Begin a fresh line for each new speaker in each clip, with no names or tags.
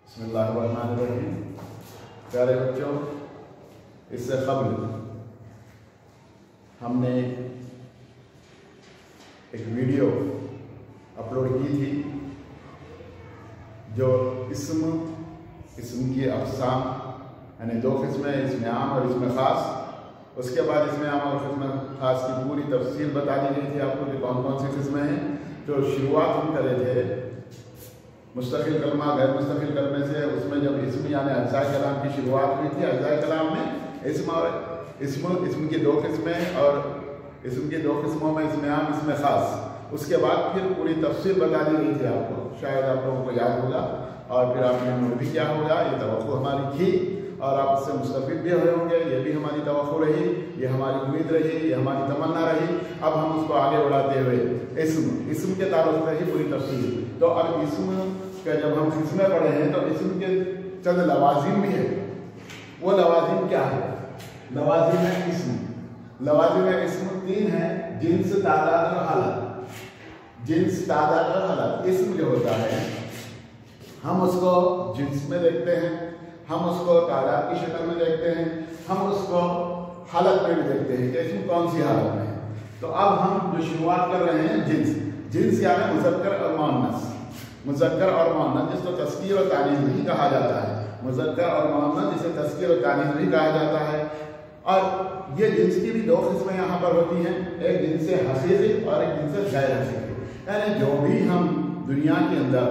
बिस्मिल्लाहिर्रहमानिर्रहीम। प्यारे बच्चों, इससे क़ब्ल हमने एक वीडियो अपलोड की थी जो इसम की अक़साम यानी दो किस्में, इसमें आम और इसमें ख़ास। उसके बाद इसमें आम और किस्में ख़ास की पूरी तफसील बता दी गई थी आपको कि कौन कौन सी किस्में हैं। जो शुरुआत हम करे थे मुस्तक़िल कलमा गैर मुस्तक़िल कलमे से, उसमें जब इसम यानी अज्ज़ाए कलाम की शुरुआत हुई थी, अज्ज़ाए कलाम में इसम की दो किस्में और इसम की दो किस्मों में इसमें आम इसमें ख़ास। उसके बाद फिर पूरी तफसील बता दी गई थी आपको, शायद आप लोगों को याद होगा और फिर आपने नोट भी किया होगा। ये तवक्को हमारी थी और आप उससे मुस्तफ़ीद भी हुए होंगे। ये भी हमारी तवक्को रही, ये हमारी उम्मीद रही, ये हमारी तमन्ना रही। अब हम उसको आगे बढ़ाते हुए इसम के ताल्लुक़ से ही पूरी तफसील। तो अब इसम का जब हम किस्में पढ़े हैं तो इसम के चंद लवाजिम भी है। वो लवाजिम क्या है? लवाजिम है इसम। लवाजिम है इसम तीन है: जिन्स, तादाद और हालत। जिन्स, तादाद और हालत। इसम जो होता है हम उसको जिन्स में देखते हैं, हम उसको तादाद की शक्ल में देखते हैं, हम उसको हालत में भी देखते हैं कि इसम कौन सी हालत में है। तो अब हम जो शुरुआत कर रहे हैं जिन्स। जिन्स यानी मुज़क्कर और मुअन्नस। मुज़क्कर और मुअन्नस जिसको तज़कीर और तानीस भी कहा जाता है। मुज़क्कर और मुअन्नस जिसे तज़कीर और तानीस भी कहा जाता है। और ये जिन्स की भी दो किस्में यहाँ पर होती हैं, एक जिन्स हक़ीक़ी और एक जिन्स गैर हक़ीक़ी। यानी जो भी हम दुनिया के अंदर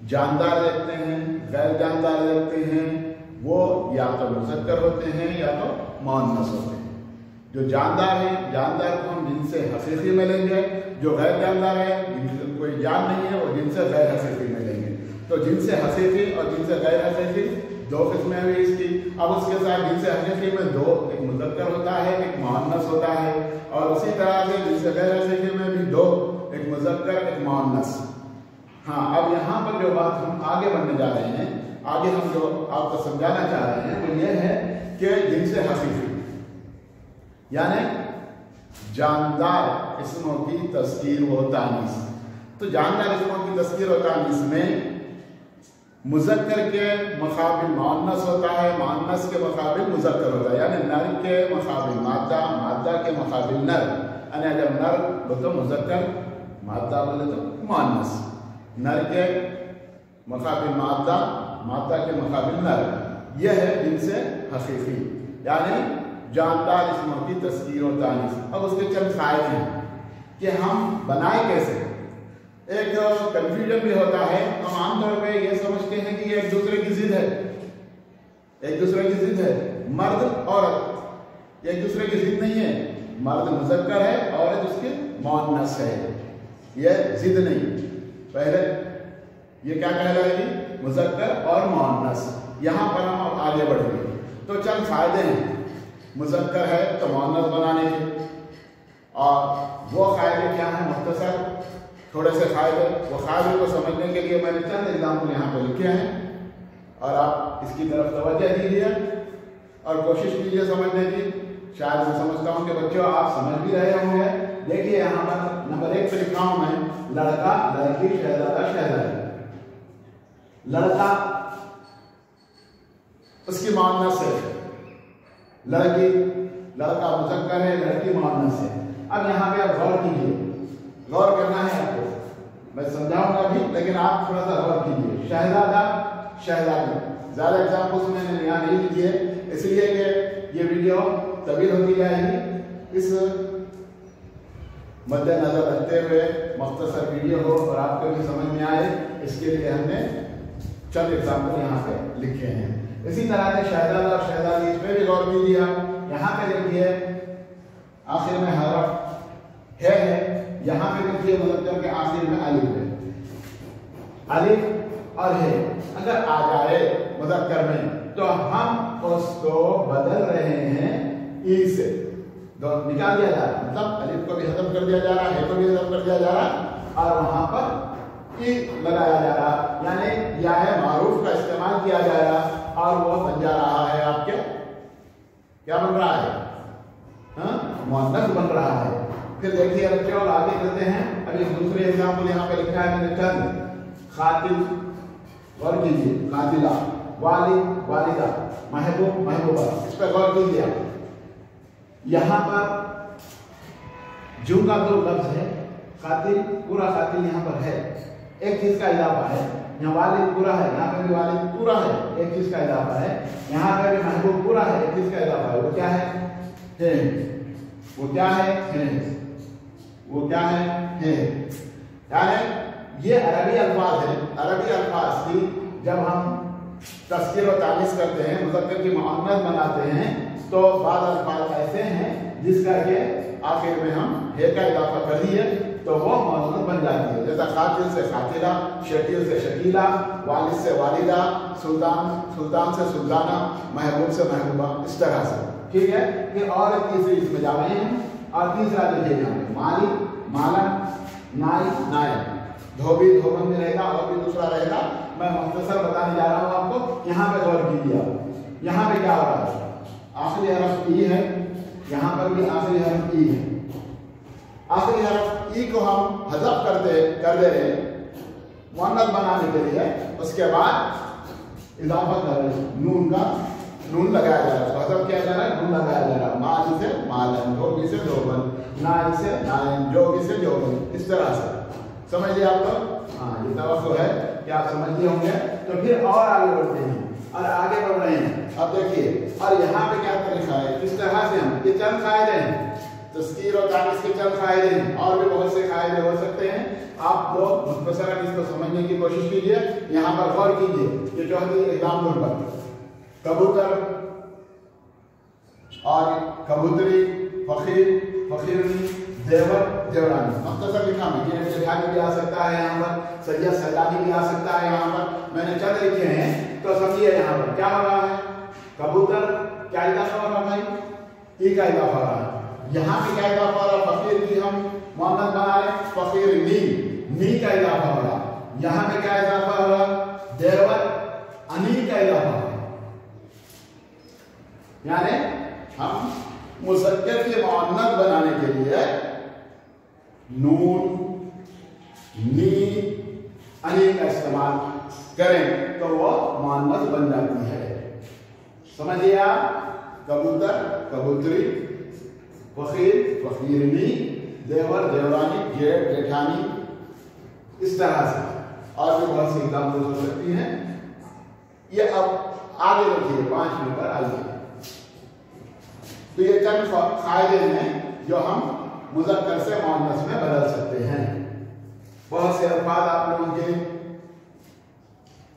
जानदार देखते हैं, गैर जानदार देखते हैं, वो या तो मुज़क्कर होते हैं या तो मुअन्नस होते हैं। जो जानदार है, जानदार को हम जिनसे हक़ीक़ी में लेंगे। जो गैर जानदार है, जिनसे कोई जान नहीं है, वो जिनसे गैर हक़ीक़ी में लेंगे। तो जिनसे हक़ीक़ी और जिनसे गैर हक़ीक़ी दो किस्में हुई इसकी। अब उसके साथ जिनसे हक़ीक़ी में दो, एक मुज़क्कर होता है, एक मुअन्नस होता है। और उसी तरह से जिनसे गैर हक़ीक़ी में भी दो, एक मुज़क्कर एक मुअन्नस। हाँ, अब यहाँ पर जो बात हम आगे बढ़ने जा रहे हैं, आगे हम जो आपको समझाना चाह रहे हैं वो ये है कि जिनसे हक़ीक़ी यानी जानदार इस्मों की तज़कीर व तानीस। तो जानदार इस्मों की तज़कीर व तानीस में मुज़क्कर के मुक़ाबिल मुअन्नस होता है, मुअन्नस के मुक़ाबिल मुज़क्कर होता है। यानी नर के मुक़ाबिल मादा, मादा के मुक़ाबिल नर। यानी अगर नर बोले तो मुज़क्कर, मादा बोले तो मुअन्नस। नर के मुक़ाबिल मादा, मादा के मुक़ाबिल नर। यह है जिनसे हक़ीक़ी यानी जानदार इस्मों की तज़कीर और तानीस। अब उसके चंद फ़ायदे हैं कि हम बनाए कैसे। एक कन्फ्यूजन भी होता है, हम आमतौर पे ये समझते हैं कि ये एक दूसरे की ज़िद है, एक दूसरे की ज़िद है। मर्द औरत एक दूसरे की ज़िद नहीं है। मर्द मुज़क्कर है, औरत उसकी मुअन्नस है। ये ज़िद नहीं। पहले ये क्या कहलाएगी? मुज़क्कर और मुअन्नस। यहाँ पर हम अब आगे बढ़ेंगे। तो चंद फ़ायदे हैं मुज़क्कर है तो मुअन्नस बनाने के। और वो फ़ायदे क्या हैं? मुख्तसर थोड़े से फ़ायदे। वो फ़ायदे को समझने के लिए मैंने चंद एग्जाम्पल यहाँ पर लिखे हैं और आप इसकी तरफ तवज्जो दीजिए और कोशिश कीजिए समझने की। शायद मैं समझता हूँ कि बच्चों आप समझ भी रहे होंगे। देखिए यहाँ पर नंबर 1 पे लिखा हूँ मैं, लड़का, लड़की, शहज़ादा, शहज़ादी। लड़का उसकी मुअन्नस है, लड़की, लड़का मुज़क्कर है, लड़की मुअन्नस है। अब यहाँ पे आप गौर कीजिए, गौर करना है आपको। मैं समझाऊंगा भी लेकिन आप थोड़ा सा गौर कीजिए। शहज़ादा, शहज़ादी। ज़्यादा एग्जाम्पल्स मैंने यहाँ नहीं लिए इसलिए कि ये वीडियो तवील होती जाएगी। इस मद्देनजर रखते हुए मुख्तसर वीडियो हो और आपको भी समझ में आए, इसके लिए हमने चंद एग्जाम्पल यहाँ पे लिखे हैं। इसी तरह से शहज़ादा और शहज़ादी, इसमें भी गौर कीजिए। यहाँ पे देखिए आखिर में हरफ है, यहाँ पे देखिए मुज़क्कर के आखिर में अलिफ है, अलिफ और है। अगर आ जाए मुज़क्कर में तो हम उसको बदल रहे हैं ई से। निकाल दिया जा रहा है, मतलब अलिफ को भी हज़फ कर दिया जा रहा है, को भी हज़फ कर दिया जा रहा है और वहां पर ई लगाया जा रहा, यानी या है मारूफ का इस्तेमाल किया जा रहा और वो बन जा रहा है आपके क्या बन रहा है? मुअन्नस बन रहा है। फिर देखिए बच्चों आगे चलते हैं। अभी दूसरे एग्जाम्पल यहाँ पे लिखा है मैंने चंद। खातिब, गौर कीजिए, कातिला, वालिद, वालिदा, महबूब, महबूबा, इस पर गौर कीजिए आप। यहाँ पर जू का जो लफ्ज है, कातिल, पूरा कातिल यहाँ पर है, एक चीज का इजाफा है। यहाँ वालिद पूरा है, यहाँ पे भी वालिद पूरा है, एक चीज का इजाफा है। यहाँ पे भी महबूब पूरा है, एक चीज का इजाफा है। वो क्या है? वो क्या है? वो क्या है? यानी ये अरबी अल्फाज है। अरबी अल्फाज की जब हम तस्कीर और तानीस करते हैं, मुज़क्कर की मुअन्नस बनाते हैं, तो बाद अल्फाज ऐसे हैं जिसका के आखिर में हम हे का इजाफा कर दिए तो वो मुअन्नस बन जाती है। जैसा कातिल से कातिला, शकील से शकीला, वालिद से वालिदा, सुल्तान सुल्तान से सुल्ताना, महबूब से महबूबा, इस तरह से। ठीक है। फिर और एक तीसरी इसमें जा रहे हैं। और तीसरा देखिए यहाँ पे मालिक, मालन, नाई, नायब, धोबी, धोबन में रहेगा और भी दूसरा रहेगा। मैं मुख्तसर बताने जा रहा हूँ आपको। यहाँ पे गौर कीजिए आप, यहाँ पे क्या हो रहा है? आखिरी हरफ ई है, यहाँ पर भी आखिरी हरफ ई है। आखिरी हरफ ई को हम हज़फ कर दे रहे हैं मुअन्नस बनाने के लिए। उसके बाद इजाफा कर रहे हैं, नून का नून लगाया जा रहा है, हज़फ किया जा रहा है, नून लगाया जा रहा है। माली से मालन, धोबी से धोबन, नाई से नायन, जोगी से जोगन, इस तरह से। समझ लिया आप लोग? हाँ, ये तवक्को है कि आप समझ लिए होंगे। तो फिर और आगे बढ़ते हैं और आगे बढ़ रहे हैं। अब देखिए, और यहाँ पे क्या तरीका है, किस तरह से हम ये चंद कायदे हैं, तस्कीर और तानीस के चंद कायदे हैं, और भी बहुत से कायदे हो सकते हैं। आप लोग मुख्तसरन इसको समझने की कोशिश कीजिए। यहाँ पर गौर कीजिए कि जो है एग्जाम्पल पर कबूतर और कबूतरी, फकीर, फकीरनी, देवर, देवरानी, मुख्तसर लिखा है। ये जेठानी भी आ सकता है यहाँ पर, सैयद सैदानी भी आ सकता है यहाँ पर। मैंने चंद लिखे हैं तो समझिए यहाँ पर क्या हो रहा है। कबूतर क्या इजाफा हो रहा है? ई का इजाफा हो रहा है। यहाँ पे क्या इजाफा हो रहा है? फकीर की हम मुअन्नस बना रहे, फकीर नी का इजाफा हो रहा है। यहाँ पे क्या इजाफा हो रहा है? देवर, अनी का इजाफा हो रहा है। यानी हम मुज़क्कर के मुअन्नस बनाने के लिए नून, नी, अनी का इस्तेमाल करें तो वो मुअन्नस बन जाती है। समझिए आप? कबूतर, कबूतरी, फकीर, फकीरनी, देवर, देवरानी, जेठ, जेठानी, इस तरह से। और भी बहुत सी एग्जाम्पल हो सकती हैं। ये अब आगे रखिए, 5 मिनट पर आइए। तो ये चंद फायदे हैं जो हम मुज़क्कर से मुअन्नस में बदल सकते हैं। बहुत से अल्फाज आप लोगों के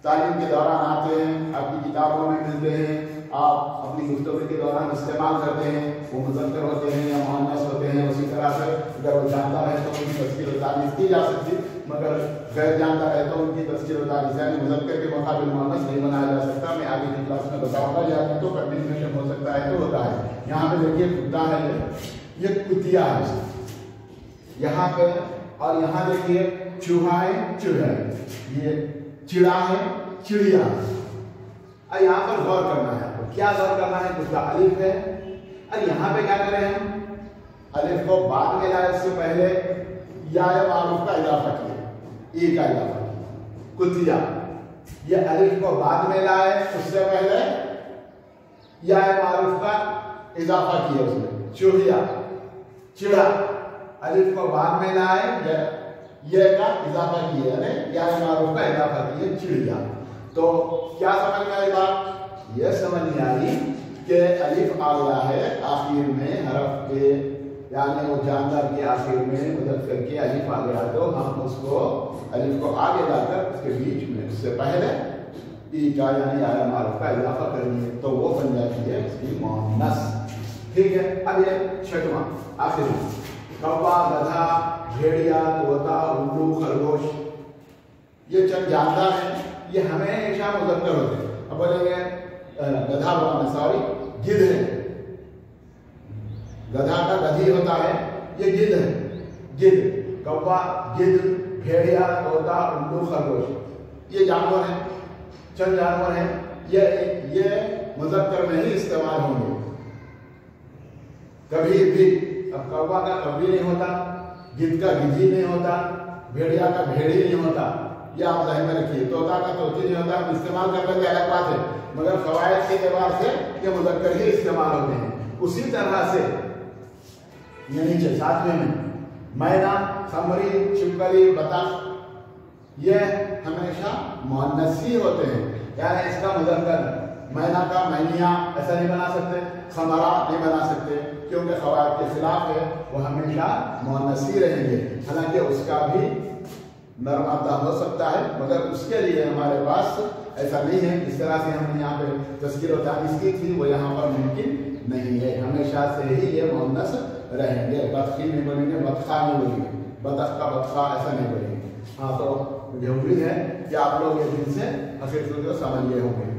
तालीम के दौरान आते हैं, आपकी किताबों में मिलते हैं, आप अपनी गुफ्तगू के दौरान इस्तेमाल करते हैं। वो मुज़क्कर होते हैं या मुअन्नस होते हैं। उसी तरह से अगर वो जानता है तो उनकी तस्कीर और तानीस की जा सकती, मगर गैर जानता है तो उनकी तस्कीर और तानीस यानी मुज़क्कर के मुकाबिल मुअन्नस नहीं बनाया जा सकता। मैं आगे की क्लास में बताऊंगा, या तो कंटिन्यूएशन हो सकता है तो होता है। यहाँ पे देखिए कुत्ता है, ये कुतिया है यहाँ पे। और यहाँ देखिए चूहा है, चूहा है, ये चिड़ा है, चिड़िया। और यहाँ पर गौर करना है, क्या गौर करना है? कुछ अलिफ है और यहाँ पे क्या करें हम? अलिफ को बाद में लाए, उससे पहले या मारूफ का इजाफा किया, ई का इजाफा किया। कुतिया, ये अलिफ को बाद में लाए, उससे पहले या मारूफ का इजाफा किया उसमें। चूहिया, चिड़ा, अलिफ को बाद में लाए, ये का इजाफा किया, या मारूफ का इजाफा किया, चिड़िया। तो क्या समझ में आई बात? ये समझ में आई कि अलिफ आ गया है आखिर में हरफ के, यानी वो जानदार के आखिर में मुज़क्कर के अलिफ आ गया, तो हम उसको अलिफ को आगे लाकर उसके बीच में, उससे पहले ई का यानी आया मारूफ का इजाफा करेंगे तो वो बन जाती है उसकी मुअन्नस। ठीक है। अब ये छठवां आखिर में कौवा, गधा, भेड़िया, तोता, उल्लू, खरगोश, ये चंद जानदार हैं। ये हमेशा मुज़क्कर होते हैं। अब बोलेंगे गधा बोलना, सॉरी, गिद्ध है। गधा का गधी होता है, ये गिद्ध है। गिद्ध, कौवा, गिद्ध, भेड़िया, तोता, उल्लू, खरगोश, ये जानवर हैं, चंद जानवर हैं। ये मुज़क्कर में ही इस्तेमाल होंगे कभी भी। अब कौवा का कभी नहीं होता, गिद्ध का गिद्धी नहीं होता, भेड़िया का भेड़ी नहीं होता, ये आप ध्यान में रखिए। तोता का तोती नहीं होता, हम इस्तेमाल कर लेते अलग बात है, मगर फवायद के एतबार से ये मुज़क्कर ही इस्तेमाल होते हैं। उसी तरह से ये नीचे सातवें में मैना, खमरी, छिपकली, बतख ये हमेशा मुअन्नस ही होते हैं, यानी इसका मुज़क्कर मैना का मैनिया ऐसा नहीं बना सकते, खमरा नहीं बना सकते, क्योंकि ख़वायद के खिलाफ है, वो हमेशा मुअन्नस ही रहेंगे। हालांकि उसका भी नर मादा हो सकता है, मगर उसके लिए हमारे पास ऐसा नहीं है। इस तरह से हमने यहाँ पे तज़कीर व तानीस की थी, वो यहाँ पर मुमकिन नहीं है, हमेशा से ही ये मुअन्नस रहेंगे। बतखी नहीं बोलेंगे, बतखा नहीं बोलेंगे, बतख का बतखा ऐसा नहीं बोलेंगे। हाँ, तो मुझे उम्मीद है कि आप लोग ये दिन से हकीकत को समझ गए होंगे।